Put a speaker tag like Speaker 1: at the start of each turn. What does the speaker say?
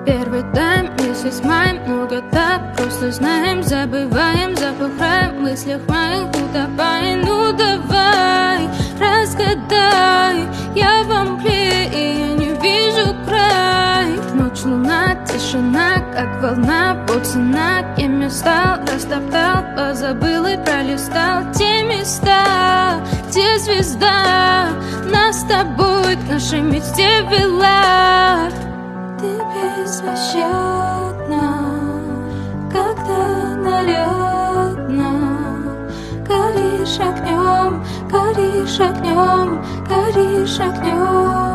Speaker 1: Первый тайм, месяц май, много так просто знаем, забываем, забываем, в мыслях моих утопаем. Ну давай, разгадай, я во мгле, и я не вижу край. Ночь, луна, тишина, как волна, вот цена, кем я стал, растоптал, позабыл и пролистал те места, где звезда нас с тобой к нашей мечте вела. Ты беспощадна, когда налетна, горишь огнем, горишь огнем, горишь огнем.